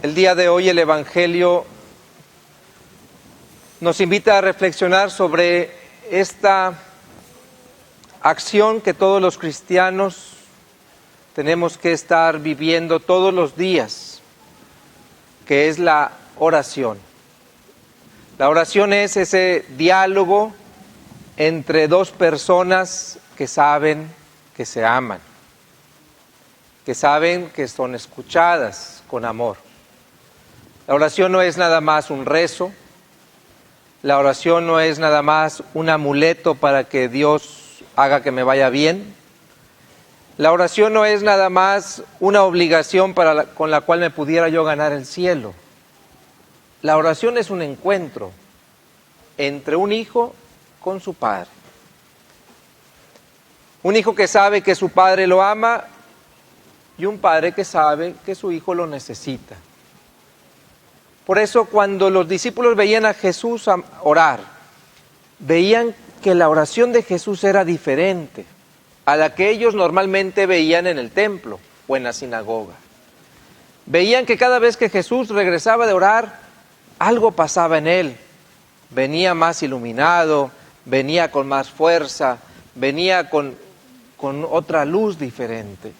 El día de hoy el Evangelio nos invita a reflexionar sobre esta acción que todos los cristianos tenemos que estar viviendo todos los días, que es la oración. La oración es ese diálogo entre dos personas que saben que se aman, que saben que son escuchadas con amor. La oración no es nada más un rezo, la oración no es nada más un amuleto para que Dios haga que me vaya bien. La oración no es nada más una obligación con la cual me pudiera yo ganar el cielo. La oración es un encuentro entre un hijo con su padre. Un hijo que sabe que su padre lo ama y un padre que sabe que su hijo lo necesita. Por eso cuando los discípulos veían a Jesús orar, veían que la oración de Jesús era diferente a la que ellos normalmente veían en el templo o en la sinagoga. Veían que cada vez que Jesús regresaba de orar, algo pasaba en él. Venía más iluminado, venía con más fuerza, venía con otra luz diferente.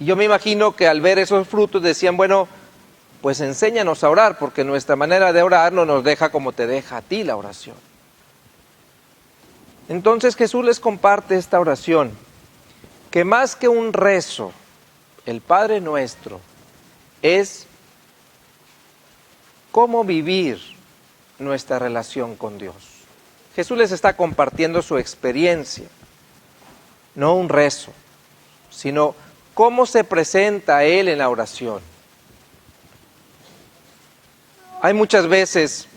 Y yo me imagino que al ver esos frutos decían, bueno, pues enséñanos a orar, porque nuestra manera de orar no nos deja como te deja a ti la oración. Entonces Jesús les comparte esta oración, que más que un rezo, el Padre Nuestro, es cómo vivir nuestra relación con Dios. Jesús les está compartiendo su experiencia, no un rezo, sino cómo se presenta a Él en la oración. Hay muchas veces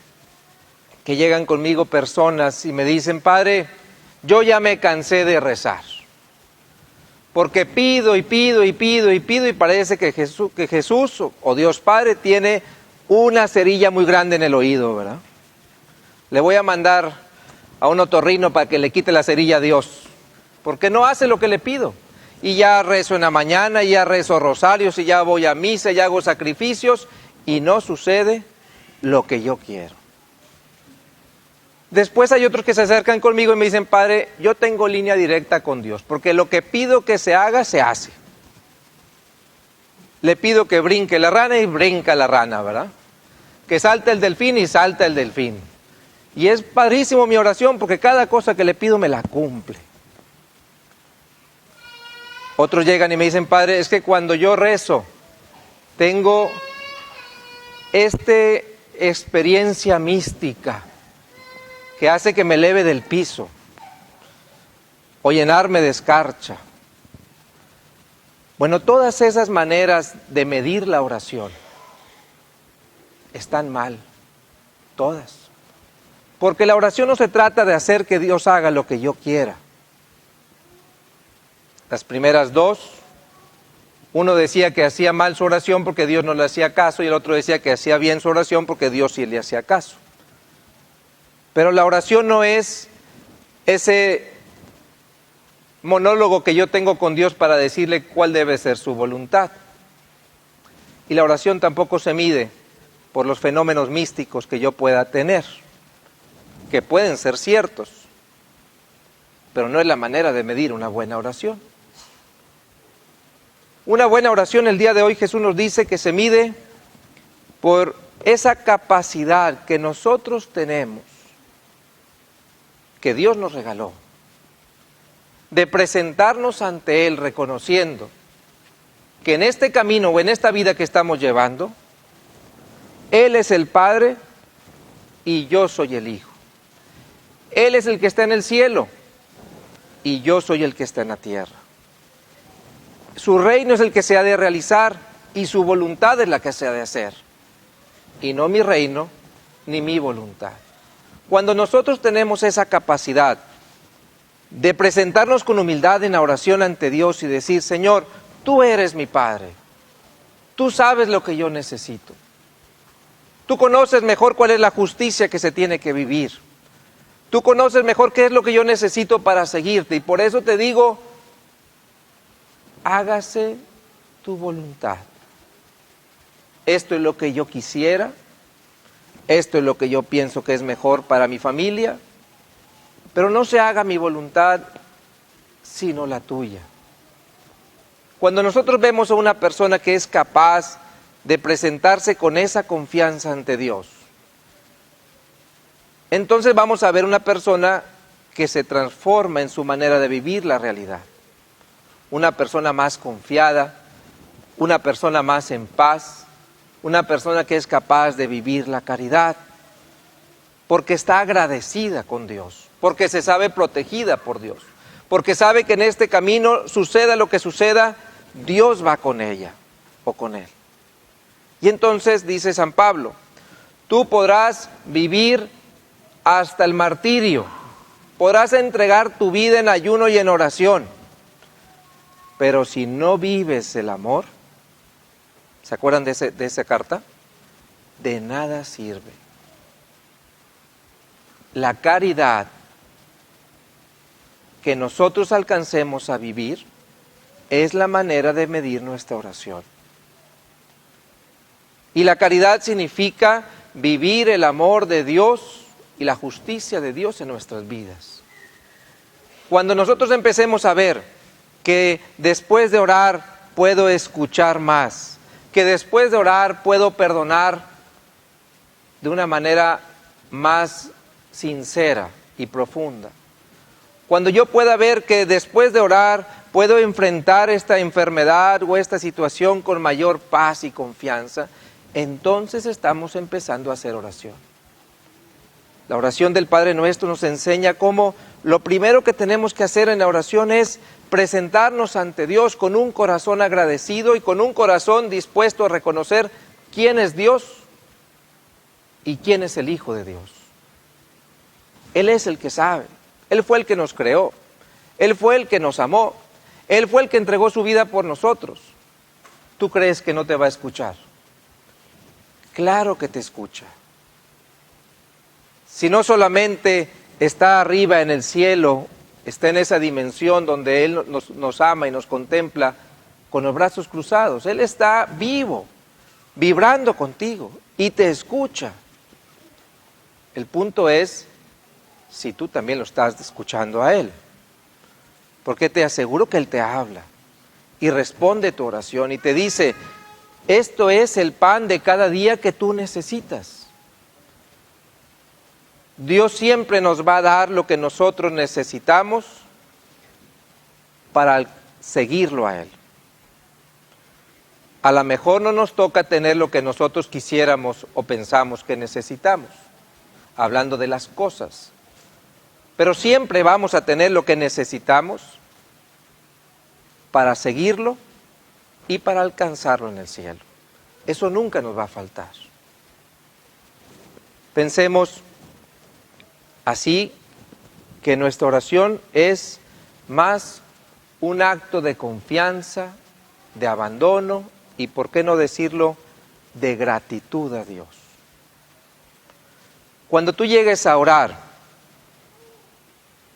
que llegan conmigo personas y me dicen, Padre, yo ya me cansé de rezar, porque pido y pido y pido y pido y parece que Jesús o Dios Padre tiene una cerilla muy grande en el oído, ¿verdad? Le voy a mandar a un otorrino para que le quite la cerilla a Dios, porque no hace lo que le pido. Y ya rezo en la mañana, y ya rezo rosarios, y ya voy a misa, y ya hago sacrificios, y no sucede lo que yo quiero. Después hay otros que se acercan conmigo y me dicen, Padre, yo tengo línea directa con Dios, porque lo que pido que se haga, se hace. Le pido que brinque la rana y brinca la rana, ¿verdad? Que salte el delfín y salta el delfín. Y es padrísimo mi oración, porque cada cosa que le pido me la cumple. Otros llegan y me dicen, Padre, es que cuando yo rezo, tengo experiencia mística que hace que me eleve del piso o llenarme de escarcha. Bueno, todas esas maneras de medir la oración están mal, todas. Porque la oración no se trata de hacer que Dios haga lo que yo quiera. Las primeras dos, uno decía que hacía mal su oración porque Dios no le hacía caso y el otro decía que hacía bien su oración porque Dios sí le hacía caso. Pero la oración no es ese monólogo que yo tengo con Dios para decirle cuál debe ser su voluntad. Y la oración tampoco se mide por los fenómenos místicos que yo pueda tener, que pueden ser ciertos, pero no es la manera de medir una buena oración. Una buena oración el día de hoy Jesús nos dice que se mide por esa capacidad que nosotros tenemos, que Dios nos regaló, de presentarnos ante Él reconociendo que en este camino o en esta vida que estamos llevando, Él es el Padre y yo soy el Hijo. Él es el que está en el cielo y yo soy el que está en la tierra. Su reino es el que se ha de realizar y su voluntad es la que se ha de hacer. Y no mi reino ni mi voluntad. Cuando nosotros tenemos esa capacidad de presentarnos con humildad en la oración ante Dios y decir, Señor, tú eres mi Padre. Tú sabes lo que yo necesito. Tú conoces mejor cuál es la justicia que se tiene que vivir. Tú conoces mejor qué es lo que yo necesito para seguirte. Y por eso te digo, hágase tu voluntad. esto es lo que yo quisiera, esto es lo que yo pienso que es mejor para mi familia, pero no se haga mi voluntad, sino la tuya. Cuando nosotros vemos a una persona que es capaz de presentarse con esa confianza ante Dios, entonces vamos a ver una persona que se transforma en su manera de vivir la realidad. Una persona más confiada, una persona más en paz, una persona que es capaz de vivir la caridad, porque está agradecida con Dios, porque se sabe protegida por Dios, porque sabe que en este camino, suceda lo que suceda, Dios va con ella o con él. Y entonces dice San Pablo, tú podrás vivir hasta el martirio, podrás entregar tu vida en ayuno y en oración, pero si no vives el amor, ¿se acuerdan de esa carta? De nada sirve. La caridad que nosotros alcancemos a vivir es la manera de medir nuestra oración. Y la caridad significa vivir el amor de Dios y la justicia de Dios en nuestras vidas. Cuando nosotros empecemos a ver que después de orar puedo escuchar más, que después de orar puedo perdonar de una manera más sincera y profunda, cuando yo pueda ver que después de orar puedo enfrentar esta enfermedad o esta situación con mayor paz y confianza, entonces estamos empezando a hacer oración. La oración del Padre Nuestro nos enseña cómo lo primero que tenemos que hacer en la oración es presentarnos ante Dios con un corazón agradecido y con un corazón dispuesto a reconocer quién es Dios y quién es el Hijo de Dios. Él es el que sabe, Él fue el que nos creó, Él fue el que nos amó, Él fue el que entregó su vida por nosotros. ¿Tú crees que no te va a escuchar? Claro que te escucha. Si no solamente está arriba en el cielo, está en esa dimensión donde Él nos ama y nos contempla con los brazos cruzados, Él está vivo, vibrando contigo y te escucha. El punto es si tú también lo estás escuchando a Él, porque te aseguro que Él te habla y responde tu oración y te dice, esto es el pan de cada día que tú necesitas. Dios siempre nos va a dar lo que nosotros necesitamos para seguirlo a Él. A lo mejor no nos toca tener lo que nosotros quisiéramos o pensamos que necesitamos, hablando de las cosas, pero siempre vamos a tener lo que necesitamos para seguirlo y para alcanzarlo en el cielo. Eso nunca nos va a faltar. Pensemos así que nuestra oración es más un acto de confianza, de abandono y, por qué no decirlo, de gratitud a Dios. Cuando tú llegues a orar,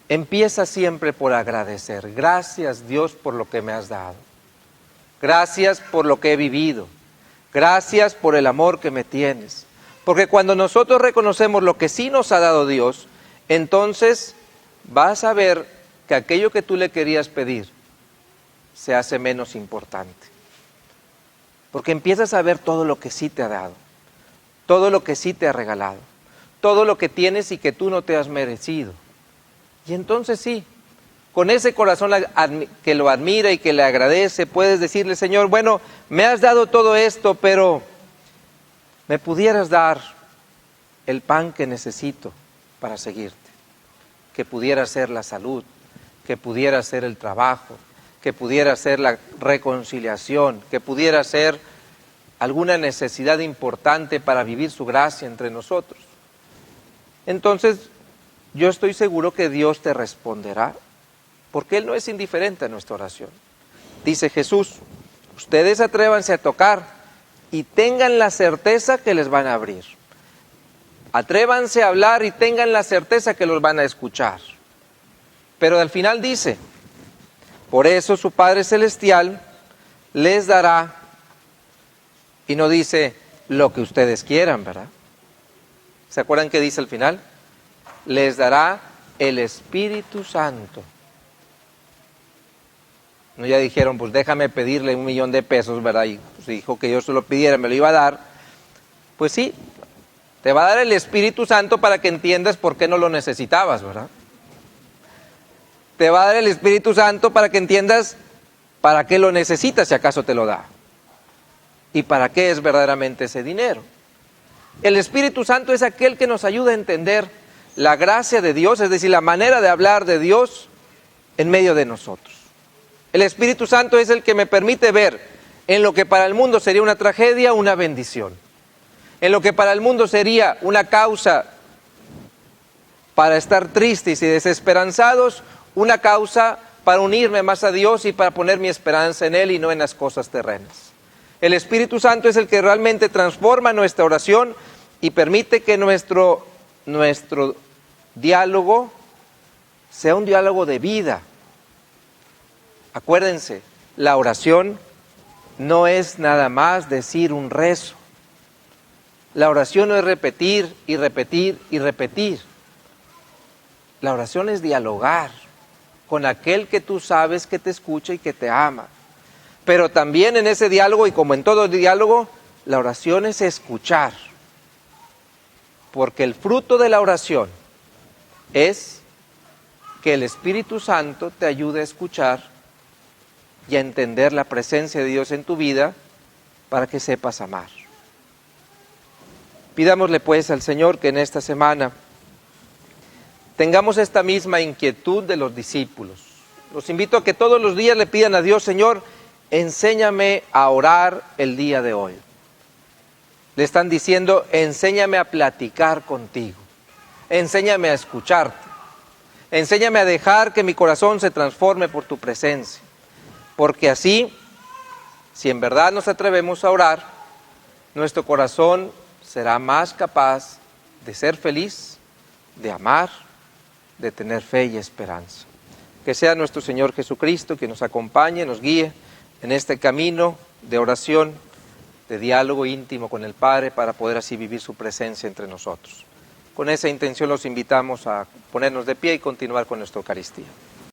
empieza siempre por agradecer. Gracias, Dios, por lo que me has dado. Gracias por lo que he vivido. Gracias por el amor que me tienes. Porque cuando nosotros reconocemos lo que sí nos ha dado Dios, entonces vas a ver que aquello que tú le querías pedir se hace menos importante. Porque empiezas a ver todo lo que sí te ha dado, todo lo que sí te ha regalado, todo lo que tienes y que tú no te has merecido. Y entonces sí, con ese corazón que lo admira y que le agradece, puedes decirle, Señor, bueno, me has dado todo esto, pero me pudieras dar el pan que necesito para seguirte, que pudiera ser la salud, que pudiera ser el trabajo, que pudiera ser la reconciliación, que pudiera ser alguna necesidad importante para vivir su gracia entre nosotros. Entonces, yo estoy seguro que Dios te responderá, porque Él no es indiferente a nuestra oración. Dice Jesús, ustedes atrévanse a tocar y tengan la certeza que les van a abrir. Atrévanse a hablar y tengan la certeza que los van a escuchar. Pero al final dice, por eso su Padre Celestial les dará Y no dice lo que ustedes quieran, ¿verdad? ¿Se acuerdan qué dice al final? Les dará el Espíritu Santo. No, ya dijeron, pues déjame pedirle $1,000,000, ¿verdad? Y pues dijo que yo se lo pidiera, me lo iba a dar. Pues sí, te va a dar el Espíritu Santo para que entiendas por qué no lo necesitabas, ¿verdad? Te va a dar el Espíritu Santo para que entiendas para qué lo necesitas, si acaso te lo da. Y para qué es verdaderamente ese dinero. El Espíritu Santo es aquel que nos ayuda a entender la gracia de Dios, es decir, la manera de hablar de Dios en medio de nosotros. El Espíritu Santo es el que me permite ver en lo que para el mundo sería una tragedia, una bendición. En lo que para el mundo sería una causa para estar tristes y desesperanzados, una causa para unirme más a Dios y para poner mi esperanza en Él y no en las cosas terrenas. El Espíritu Santo es el que realmente transforma nuestra oración y permite que nuestro diálogo sea un diálogo de vida. Acuérdense, la oración no es nada más decir un rezo. La oración no es repetir y repetir y repetir. La oración es dialogar con aquel que tú sabes que te escucha y que te ama. Pero también en ese diálogo, y como en todo diálogo, la oración es escuchar. Porque el fruto de la oración es que el Espíritu Santo te ayude a escuchar y a entender la presencia de Dios en tu vida para que sepas amar. Pidámosle pues al Señor que en esta semana tengamos esta misma inquietud de los discípulos. Los invito a que todos los días le pidan a Dios, Señor, enséñame a orar el día de hoy. Le están diciendo, enséñame a platicar contigo, enséñame a escucharte, enséñame a dejar que mi corazón se transforme por tu presencia. Porque así, si en verdad nos atrevemos a orar, nuestro corazón será más capaz de ser feliz, de amar, de tener fe y esperanza. Que sea nuestro Señor Jesucristo que nos acompañe, nos guíe en este camino de oración, de diálogo íntimo con el Padre para poder así vivir su presencia entre nosotros. Con esa intención los invitamos a ponernos de pie y continuar con nuestra Eucaristía.